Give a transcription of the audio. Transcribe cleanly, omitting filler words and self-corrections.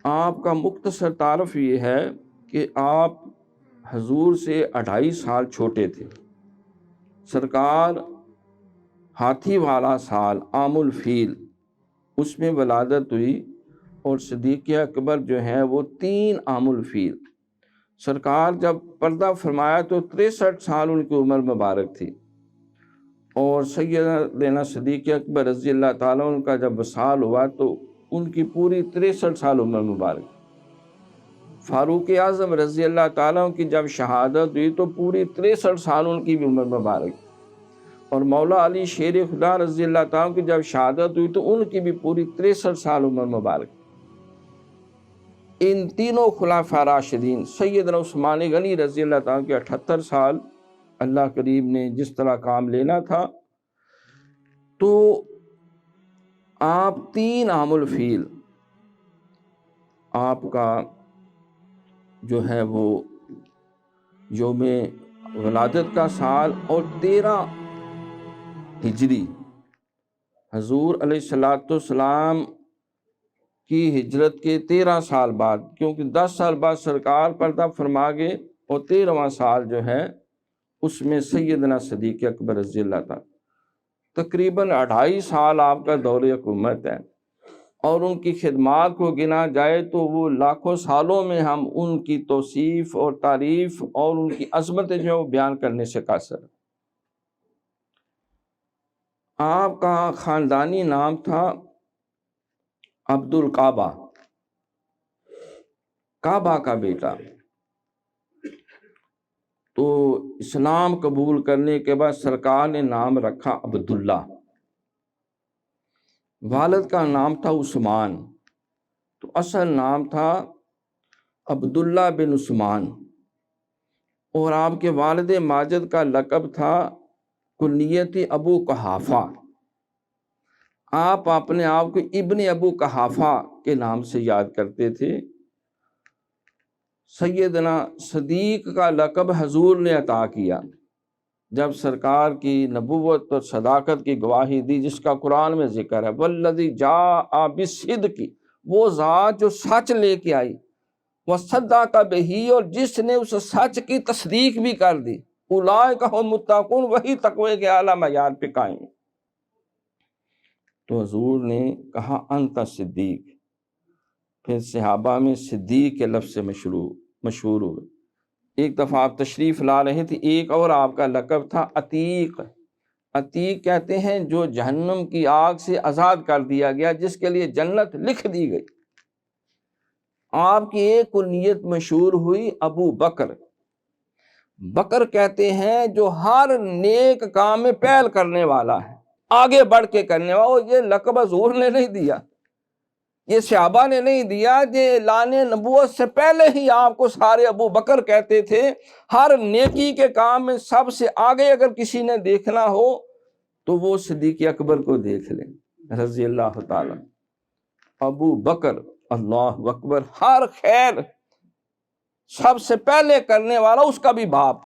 آپ کا مختصر تعارف یہ ہے کہ آپ حضور سے 2.5 سال چھوٹے تھے۔ سرکار ہاتھی والا سال عام الفیل اس میں ولادت ہوئی، اور صدیق اکبر جو ہیں وہ 3 عام الفیل۔ سرکار جب پردہ فرمایا تو 63 سال ان کی عمر مبارک تھی، اور سیدنا صدیق اکبر رضی اللہ تعالیٰ عنہ کا جب وصال ہوا تو ان کی پوری 63 سال عمر مبارک۔ فاروق اعظم رضی اللہ تعالیٰ عنہ کی جب شہادت ہوئی تو پوری 63 سال ان کی بھی عمر مبارک، اور مولا علی شیر خدا رضی اللہ تعالیٰ عنہ کی جب شہادت ہوئی تو ان کی بھی پوری 63 سال عمر مبارک۔ ان تینوں خلفاء راشدین سیدنا عثمان غنی رضی اللہ تعالیٰ عنہ کے 78 سال، اللہ کریم نے جس طرح کام لینا تھا تو آپ 3 عام الفیل آپ کا جو ہے وہ یوم ولادت کا سال، اور 13 ہجری حضور علیہ السلام کی ہجرت کے 13 سال بعد، کیونکہ 10 سال بعد سرکار پردہ فرما گئے، اور 13واں سال جو ہے اس میں سیدنا صدیق اکبر رضی اللہ تعالیٰ، تقریباً 2.5 سال آپ کا دور حکومت ہے، اور ان کی خدمات کو گنا جائے تو وہ لاکھوں سالوں میں ہم ان کی توصیف اور تعریف اور ان کی عظمتیں جو بیان کرنے سے قاصر۔ آپ کا خاندانی نام تھا عبد الکعبہ، کعبہ کا بیٹا۔ تو اسلام قبول کرنے کے بعد سرکار نے نام رکھا عبداللہ۔ والد کا نام تھا عثمان، تو اصل نام تھا عبداللہ بن عثمان، اور آپ کے والد ماجد کا لقب تھا کنیت ابو قحافہ۔ آپ اپنے آپ کو ابن ابو قحافہ کے نام سے یاد کرتے تھے۔ سیدنا صدیق کا لقب حضور نے عطا کیا جب سرکار کی نبوت اور صداقت کی گواہی دی، جس کا قرآن میں ذکر ہے، والذی جاء بالصدق، وہ ذات جو سچ لے کے آئی، وصدق بہ، اور جس نے اس سچ کی تصدیق بھی کر دی، اولئک ھم المتقون، وہی تقوی کے اعلیٰ معیار پہ قائم۔ تو حضور نے کہا انت صدیق، پھر صحابہ میں صدیق کے لفظ سے مشہور ہوئے۔ ایک دفعہ آپ تشریف لا رہے تھے، ایک اور آپ کا لقب تھا عتیق۔ عتیق کہتے ہیں جو جہنم کی آگ سے آزاد کر دیا گیا، جس کے لیے جنت لکھ دی گئی۔ آپ کی ایک کنیت مشہور ہوئی ابو بکر۔ بکر کہتے ہیں جو ہر نیک کام میں پہل کرنے والا ہے، آگے بڑھ کے کرنے والا۔ یہ لقب حضور نے نہیں دیا، یہ صحابہ نے نہیں دیا، یہ اعلان نبوت سے پہلے ہی آپ کو سارے ابو بکر کہتے تھے۔ ہر نیکی کے کام میں سب سے آگے اگر کسی نے دیکھنا ہو تو وہ صدیق اکبر کو دیکھ لیں رضی اللہ تعالی۔ ابو بکر، اللہ اکبر، ہر خیر سب سے پہلے کرنے والا، اس کا بھی باپ۔